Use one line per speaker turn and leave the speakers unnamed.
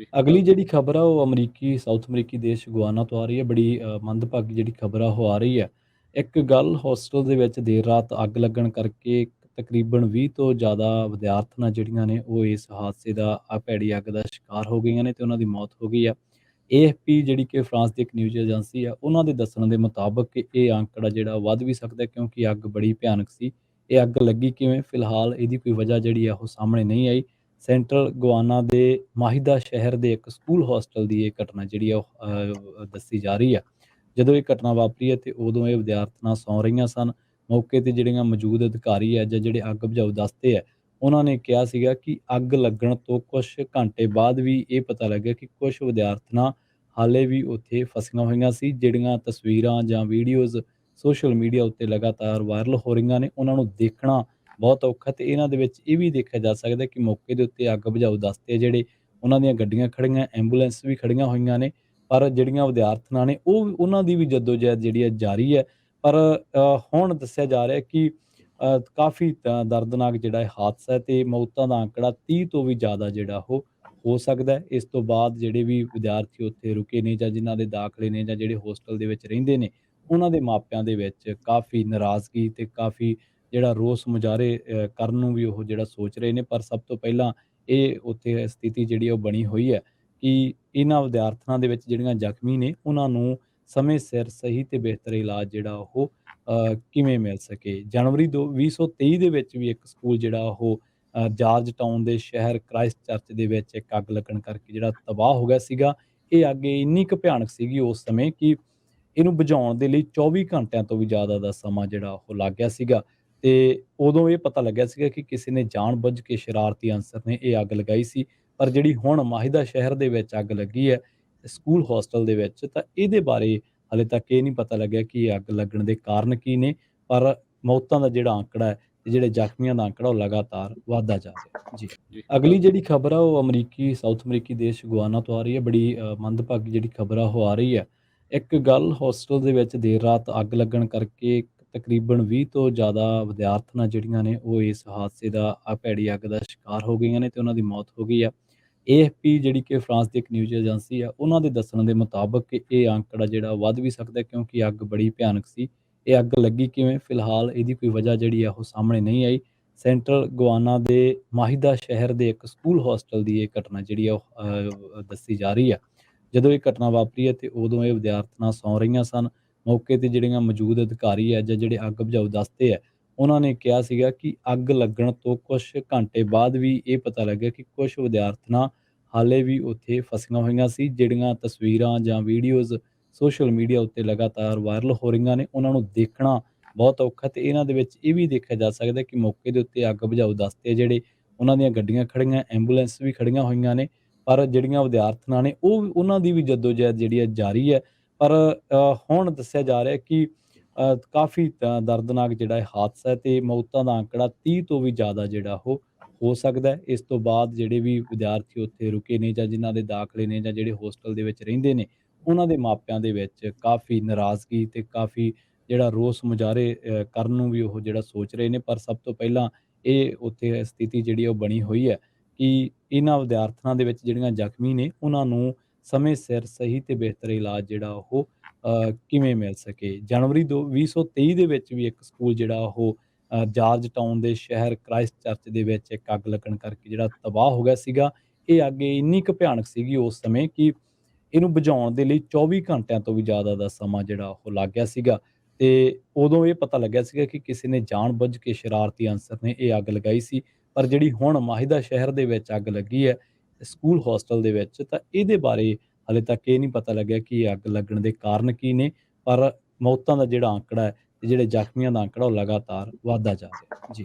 ਜੀ।
ਅਗਲੀ ਜਿਹੜੀ ਖ਼ਬਰ ਆ ਉਹ ਸਾਊਥ ਅਮਰੀਕੀ ਦੇਸ਼ ਗੁਆਨਾ ਤੋਂ ਆ ਰਹੀ ਹੈ। ਬੜੀ ਮੰਦਭਾਗੀ ਜਿਹੜੀ ਖ਼ਬਰ ਆ ਉਹ ਆ ਰਹੀ ਹੈ। ਇੱਕ ਗਰਲ ਹੋਸਟਲ ਦੇ ਵਿੱਚ ਦੇਰ ਰਾਤ ਅੱਗ ਲੱਗਣ ਕਰਕੇ ਤਕਰੀਬਨ 20 ਤੋਂ ਜ਼ਿਆਦਾ ਵਿਦਿਆਰਥਣਾਂ ਜਿਹੜੀਆਂ ਨੇ ਉਹ ਇਸ ਹਾਦਸੇ ਦਾ ਭੈੜੀ ਅੱਗ ਦਾ ਸ਼ਿਕਾਰ ਹੋ ਗਈਆਂ ਨੇ ਤੇ ਉਹਨਾਂ ਦੀ ਮੌਤ ਹੋ ਗਈ ਆ। ਏਐਫਪੀ ਜਿਹੜੀ ਕਿ ਫਰਾਂਸ ਦੀ ਇੱਕ ਨਿਊਜ਼ ਏਜੰਸੀ ਆ, ਉਹਨਾਂ ਦੇ ਦੱਸਣ ਦੇ ਮੁਤਾਬਕ ਇਹ ਅੰਕੜਾ ਜਿਹੜਾ ਵੱਧ ਵੀ ਸਕਦਾ ਹੈ ਕਿਉਂਕਿ ਅੱਗ ਬੜੀ ਭਿਆਨਕ ਸੀ। ਇਹ ਅੱਗ ਲੱਗੀ ਕਿਵੇਂ? ਫਿਲਹਾਲ ਇਹਦੀ ਕੋਈ ਵਜ੍ਹਾ ਜਿਹੜੀ ਆ ਉਹ ਸਾਹਮਣੇ ਨਹੀਂ ਆਈ। ਸੈਂਟਰਲ ਗੁਆਨਾ ਦੇ ਮਾਹਿਦਾ ਸ਼ਹਿਰ ਦੇ ਇੱਕ ਸਕੂਲ ਹੋਸਟਲ ਦੀ ਇਹ ਘਟਨਾ ਜਿਹੜੀ ਆ ਉਹ ਦੱਸੀ ਜਾ ਰਹੀ ਆ। ਜਦੋਂ ਇਹ ਘਟਨਾ ਵਾਪਰੀ ਹੈ ਤੇ ਉਦੋਂ ਇਹ ਵਿਦਿਆਰਥਣਾਂ ਸੌਂ ਰਹੀਆਂ ਸਨ। ਮੌਕੇ ਤੇ ਜਿਹੜੀਆਂ ਮੌਜੂਦ ਅਧਿਕਾਰੀ ਹੈ ਜਾਂ ਜਿਹੜੇ ਅੱਗ ਬੁਝਾਊ ਦਸਤੇ ਹੈ, ਉਹਨਾਂ ਨੇ ਕਿਹਾ ਸੀਗਾ ਕਿ ਅੱਗ ਲੱਗਣ ਤੋਂ ਕੁਛ ਘੰਟੇ ਬਾਅਦ ਵੀ ਇਹ ਪਤਾ ਲੱਗਿਆ ਕਿ ਕੁਛ ਵਿਦਿਆਰਥਣਾਂ ਹਾਲੇ ਵੀ ਉੱਥੇ ਫਸੀਆਂ ਹੋਈਆਂ ਸੀ। ਜਿਹੜੀਆਂ ਤਸਵੀਰਾਂ ਜਾਂ ਵੀਡੀਓਜ਼ ਸੋਸ਼ਲ ਮੀਡੀਆ ਉੱਤੇ ਲਗਾਤਾਰ ਵਾਇਰਲ ਹੋ ਰਹੀਆਂ ਨੇ, ਉਹਨਾਂ ਨੂੰ ਦੇਖਣਾ ਬਹੁਤ ਔਖਾ ਤੇ ਇਹਨਾਂ ਦੇ ਵਿੱਚ ਇਹ ਵੀ ਦੇਖਿਆ ਜਾ ਸਕਦਾ ਕਿ ਮੌਕੇ ਦੇ ਉੱਤੇ ਅੱਗ ਬੁਝਾਊ ਦਸਤੇ ਜਿਹੜੇ ਉਹਨਾਂ ਦੀਆਂ ਗੱਡੀਆਂ ਖੜੀਆਂ, ਐਂਬੂਲੈਂਸ ਵੀ ਖੜੀਆਂ ਹੋਈਆਂ ਨੇ, ਪਰ ਜਿਹੜੀਆਂ ਵਿਦਿਆਰਥਣਾਂ ਨੇ ਉਹਨਾਂ ਦੀ ਵੀ ਜੱਦੋ-ਜਹਿਦ ਜਿਹੜੀ ਹੈ ਜਾਰੀ ਹੈ। ਪਰ ਹੁਣ ਦੱਸਿਆ ਜਾ ਰਿਹਾ ਕਿ ਕਾਫੀ ਦਰਦਨਾਕ ਜਿਹੜਾ ਇਹ ਹਾਦਸਾ ਹੈ ਤੇ ਮੌਤਾਂ ਦਾ ਅੰਕੜਾ 30 ਤੋਂ ਵੀ ਜ਼ਿਆਦਾ ਜਿਹੜਾ ਉਹ ਹੋ ਸਕਦਾ ਹੈ। ਇਸ ਤੋਂ ਬਾਅਦ ਜਿਹੜੇ ਵੀ ਵਿਦਿਆਰਥੀ ਉੱਥੇ ਰੁਕੇ ਨੇ ਜਾਂ ਜਿਨ੍ਹਾਂ ਦੇ ਦਾਖਲੇ ਨੇ ਜਾਂ ਜਿਹੜੇ ਹੋਸਟਲ ਦੇ ਵਿੱਚ ਰਹਿੰਦੇ ਨੇ, ਉਹਨਾਂ ਦੇ ਮਾਪਿਆਂ ਦੇ ਵਿੱਚ ਕਾਫੀ ਨਾਰਾਜ਼ਗੀ ਤੇ ਕਾਫੀ ਜਿਹੜਾ ਰੋਸ ਮੁਜ਼ਾਹਰੇ ਕਰਨ ਨੂੰ ਵੀ ਉਹ ਜਿਹੜਾ ਸੋਚ ਰਹੇ ਨੇ। ਪਰ ਸਭ ਤੋਂ ਪਹਿਲਾਂ ਇਹ ਉੱਥੇ ਸਥਿਤੀ ਜਿਹੜੀ ਉਹ ਬਣੀ ਹੋਈ ਹੈ ਕਿ ਇਹਨਾਂ ਵਿਦਿਆਰਥਣਾਂ ਦੇ ਵਿੱਚ ਜਿਹੜੀਆਂ ਜ਼ਖਮੀ ਨੇ, ਉਹਨਾਂ ਨੂੰ ਸਮੇਂ ਸਿਰ ਸਹੀ ਤੇ ਬਿਹਤਰ ਇਲਾਜ ਜਿਹੜਾ ਉਹ ਕਿਵੇਂ ਮਿਲ ਸਕੇ। ਜਨਵਰੀ 2023 ਦੇ ਵਿੱਚ ਵੀ ਇੱਕ ਸਕੂਲ ਜਿਹੜਾ ਉਹ ਜਾਰਜ ਟਾਊਨ ਦੇ ਸ਼ਹਿਰ ਕ੍ਰਾਈਸਟ ਚਰਚ ਦੇ ਵਿੱਚ ਇੱਕ ਅੱਗ ਲੱਗਣ ਕਰਕੇ ਜਿਹੜਾ ਤਬਾਹ ਹੋ ਗਿਆ ਸੀਗਾ। ਇਹ ਅੱਗ ਇੰਨੀ ਕੁ ਭਿਆਨਕ ਸੀਗੀ ਉਸ ਸਮੇਂ ਕਿ ਇਹਨੂੰ ਬੁਝਾਉਣ ਦੇ ਲਈ 24 ਘੰਟਿਆਂ ਤੋਂ ਵੀ ਜ਼ਿਆਦਾ ਦਾ ਸਮਾਂ ਜਿਹੜਾ ਉਹ ਲੱਗ ਗਿਆ ਸੀਗਾ ਤੇ ਉਦੋਂ ਇਹ ਪਤਾ ਲੱਗਿਆ ਸੀਗਾ ਕਿ ਕਿਸੇ ਨੇ ਜਾਣ-ਬੁੱਝ ਕੇ ਸ਼ਰਾਰਤੀ ਅਨਸਰ ਨੇ ਇਹ ਅੱਗ ਲਗਾਈ ਸੀ। ਪਰ ਜਿਹੜੀ ਹੁਣ ਮਾਹਿਦਾ ਸ਼ਹਿਰ ਦੇ ਵਿੱਚ ਅੱਗ ਲੱਗੀ ਹੈ, ਸਕੂਲ ਹੋਸਟਲ ਦੇ ਵਿੱਚ, ਤਾਂ ਇਹਦੇ ਬਾਰੇ ਹਾਲੇ ਤੱਕ ਇਹ ਨਹੀਂ ਪਤਾ ਲੱਗਿਆ ਕਿ ਇਹ ਅੱਗ ਲੱਗਣ ਦੇ ਕਾਰਨ ਕੀ ਨੇ। ਪਰ ਮੌਤਾਂ ਦਾ ਜਿਹੜਾ ਅੰਕੜਾ ਹੈ ਤੇ ਜਿਹੜੇ ਜ਼ਖਮੀਆਂ ਦਾ ਅੰਕੜਾ ਉਹ ਲਗਾਤਾਰ ਵਧਦਾ ਜਾ ਰਿਹਾ। ਜੀ।
ਜੀ।
ਅਗਲੀ ਜਿਹੜੀ ਖ਼ਬਰ ਆ ਉਹ ਸਾਊਥ ਅਮਰੀਕੀ ਦੇਸ਼ ਗੁਆਨਾ ਤੋਂ ਆ ਰਹੀ ਹੈ। ਬੜੀ ਮੰਦਭਾਗੀ ਜਿਹੜੀ ਖ਼ਬਰ ਆ ਉਹ ਆ ਰਹੀ ਹੈ। ਇੱਕ ਗਰਲ ਹੋਸਟਲ ਦੇ ਵਿੱਚ ਦੇਰ ਰਾਤ ਅੱਗ ਲੱਗਣ ਕਰਕੇ ਤਕਰੀਬਨ 20 ਤੋਂ ਜ਼ਿਆਦਾ ਵਿਦਿਆਰਥਣਾਂ ਜਿਹੜੀਆਂ ਨੇ ਉਹ ਇਸ ਹਾਦਸੇ ਦਾ ਭੈੜੀ ਅੱਗ ਦਾ ਸ਼ਿਕਾਰ ਹੋ ਗਈਆਂ ਨੇ ਤੇ ਉਹਨਾਂ ਦੀ ਮੌਤ ਹੋ ਗਈ ਆ। ਏਐਫਪੀ ਜਿਹੜੀ ਕਿ ਫਰਾਂਸ ਦੀ ਇੱਕ ਨਿਊਜ਼ ਏਜੰਸੀ ਆ, ਉਹਨਾਂ ਦੇ ਦੱਸਣ ਦੇ ਮੁਤਾਬਕ ਇਹ ਅੰਕੜਾ ਜਿਹੜਾ ਵੱਧ ਵੀ ਸਕਦਾ ਹੈ ਕਿਉਂਕਿ ਅੱਗ ਬੜੀ ਭਿਆਨਕ ਸੀ। ਇਹ ਅੱਗ ਲੱਗੀ ਕਿਵੇਂ? ਫਿਲਹਾਲ ਇਹਦੀ ਕੋਈ ਵਜ੍ਹਾ ਜਿਹੜੀ ਆ ਉਹ ਸਾਹਮਣੇ ਨਹੀਂ ਆਈ। ਸੈਂਟਰਲ ਗੁਆਨਾ ਦੇ ਮਾਹਿਦਾ ਸ਼ਹਿਰ ਦੇ ਇੱਕ ਸਕੂਲ ਹੋਸਟਲ ਦੀ ਇਹ ਘਟਨਾ ਜਿਹੜੀ ਆ ਉਹ ਦੱਸੀ ਜਾ ਰਹੀ ਆ। ਜਦੋਂ ਇਹ ਘਟਨਾ ਵਾਪਰੀ ਹੈ ਤੇ ਉਦੋਂ ਇਹ ਵਿਦਿਆਰਥਣਾਂ ਸੌਂ ਰਹੀਆਂ ਸਨ। ਮੌਕੇ ਤੇ ਜਿਹੜੀਆਂ ਮੌਜੂਦ ਅਧਿਕਾਰੀ ਹੈ ਜਾਂ ਜਿਹੜੇ ਅੱਗ ਬੁਝਾਊ ਦਸਤੇ ਹੈ, ਉਹਨਾਂ ਨੇ ਕਿਹਾ ਸੀਗਾ ਕਿ ਅੱਗ ਲੱਗਣ ਤੋਂ ਕੁਛ ਘੰਟੇ ਬਾਅਦ ਵੀ ਇਹ ਪਤਾ ਲੱਗਿਆ ਕਿ ਕੁਛ ਵਿਦਿਆਰਥਣਾਂ ਹਾਲੇ ਵੀ ਉੱਥੇ ਫਸੀਆਂ ਹੋਈਆਂ ਸੀ। ਜਿਹੜੀਆਂ ਤਸਵੀਰਾਂ ਜਾਂ ਵੀਡੀਓਜ਼ ਸੋਸ਼ਲ ਮੀਡੀਆ ਉੱਤੇ ਲਗਾਤਾਰ ਵਾਇਰਲ ਹੋ ਰਹੀਆਂ ਨੇ, ਉਹਨਾਂ ਨੂੰ ਦੇਖਣਾ ਬਹੁਤ ਔਖਾ ਤੇ ਇਹਨਾਂ ਦੇ ਵਿੱਚ ਇਹ ਵੀ ਦੇਖਿਆ ਜਾ ਸਕਦਾ ਕਿ ਮੌਕੇ ਦੇ ਉੱਤੇ ਅੱਗ ਬੁਝਾਊ ਦਸਤੇ ਜਿਹੜੇ ਉਹਨਾਂ ਦੀਆਂ ਗੱਡੀਆਂ ਖੜੀਆਂ, ਐਂਬੂਲੈਂਸ ਵੀ ਖੜੀਆਂ ਹੋਈਆਂ ਨੇ, ਪਰ ਜਿਹੜੀਆਂ ਵਿਦਿਆਰਥਣਾਂ ਨੇ ਉਹਨਾਂ ਦੀ ਵੀ ਜੱਦੋ-ਜਹਿਦ ਜਿਹੜੀ ਹੈ ਜਾਰੀ ਹੈ। ਪਰ ਹੁਣ ਦੱਸਿਆ ਜਾ ਰਿਹਾ ਕਿ ਕਾਫੀ ਦਰਦਨਾਕ ਜਿਹੜਾ ਇਹ ਹਾਦਸਾ ਹੈ ਤੇ ਮੌਤਾਂ ਦਾ ਅੰਕੜਾ 30 ਤੋਂ ਵੀ ਜ਼ਿਆਦਾ ਜਿਹੜਾ ਉਹ ਹੋ ਸਕਦਾ ਹੈ। ਇਸ ਤੋਂ ਬਾਅਦ ਜਿਹੜੇ ਵੀ ਵਿਦਿਆਰਥੀ ਉੱਥੇ ਰੁਕੇ ਨੇ ਜਾਂ ਜਿਨ੍ਹਾਂ ਦੇ ਦਾਖਲੇ ਨੇ ਜਾਂ ਜਿਹੜੇ ਹੋਸਟਲ ਦੇ ਵਿੱਚ ਰਹਿੰਦੇ ਨੇ, ਉਹਨਾਂ ਦੇ ਮਾਪਿਆਂ ਦੇ ਵਿੱਚ ਕਾਫੀ ਨਾਰਾਜ਼ਗੀ ਤੇ ਕਾਫੀ ਜਿਹੜਾ ਰੋਸ ਮੁਜ਼ਾਹਰੇ ਕਰਨ ਨੂੰ ਵੀ ਉਹ ਜਿਹੜਾ ਸੋਚ ਰਹੇ ਨੇ। ਪਰ ਸਭ ਤੋਂ ਪਹਿਲਾਂ ਇਹ ਉੱਥੇ ਸਥਿਤੀ ਜਿਹੜੀ ਉਹ ਬਣੀ ਹੋਈ ਹੈ ਕਿ ਇਹਨਾਂ ਵਿਦਿਆਰਥਣਾਂ ਦੇ ਵਿੱਚ ਜਿਹੜੀਆਂ ਜ਼ਖਮੀ ਨੇ, ਉਹਨਾਂ ਨੂੰ ਸਮੇਂ ਸਿਰ ਸਹੀ ਤੇ ਬਿਹਤਰ ਇਲਾਜ ਜਿਹੜਾ ਉਹ ਕਿਵੇਂ ਮਿਲ ਸਕੇ। ਜਨਵਰੀ 2023 ਦੇ ਵਿੱਚ ਵੀ ਇੱਕ ਸਕੂਲ ਜਿਹੜਾ ਉਹ ਜਾਰਜ ਟਾਊਨ ਦੇ ਸ਼ਹਿਰ ਕ੍ਰਾਈਸਟ ਚਰਚ ਦੇ ਵਿੱਚ ਇੱਕ ਅੱਗ ਲੱਗਣ ਕਰਕੇ ਜਿਹੜਾ ਤਬਾਹ ਹੋ ਗਿਆ ਸੀਗਾ। ਇਹ ਅੱਗ ਇੰਨੀ ਕੁ ਭਿਆਨਕ ਸੀਗੀ ਉਸ ਸਮੇਂ ਕਿ ਇਹਨੂੰ ਬੁਝਾਉਣ ਦੇ ਲਈ 24 ਘੰਟਿਆਂ ਤੋਂ ਵੀ ਜ਼ਿਆਦਾ ਦਾ ਸਮਾਂ ਜਿਹੜਾ ਉਹ ਲੱਗ ਗਿਆ ਸੀਗਾ ਤੇ ਉਦੋਂ ਇਹ ਪਤਾ ਲੱਗਿਆ ਸੀਗਾ ਕਿ ਕਿਸੇ ਨੇ ਜਾਣ-ਬੁੱਝ ਕੇ ਸ਼ਰਾਰਤੀ ਅਨਸਰ ਨੇ ਇਹ ਅੱਗ ਲਗਾਈ ਸੀ। ਪਰ ਜਿਹੜੀ ਹੁਣ ਮਾਹਿਦਾ ਸ਼ਹਿਰ ਦੇ ਵਿੱਚ ਅੱਗ ਲੱਗੀ ਹੈ, ਸਕੂਲ ਹੋਸਟਲ ਦੇ ਵਿੱਚ, ਤਾਂ ਇਹਦੇ ਬਾਰੇ ਹਾਲੇ ਤੱਕ ਇਹ ਨਹੀਂ ਪਤਾ ਲੱਗਿਆ ਕਿ ਇਹ ਅੱਗ ਲੱਗਣ ਦੇ ਕਾਰਨ ਕੀ ਨੇ। ਪਰ ਮੌਤਾਂ ਦਾ ਜਿਹੜਾ ਅੰਕੜਾ ਹੈ ਤੇ ਜਿਹੜੇ ਜ਼ਖਮੀਆਂ ਦਾ ਅੰਕੜਾ ਉਹ ਲਗਾਤਾਰ ਵਧਦਾ ਜਾ ਰਿਹਾ। ਜੀ।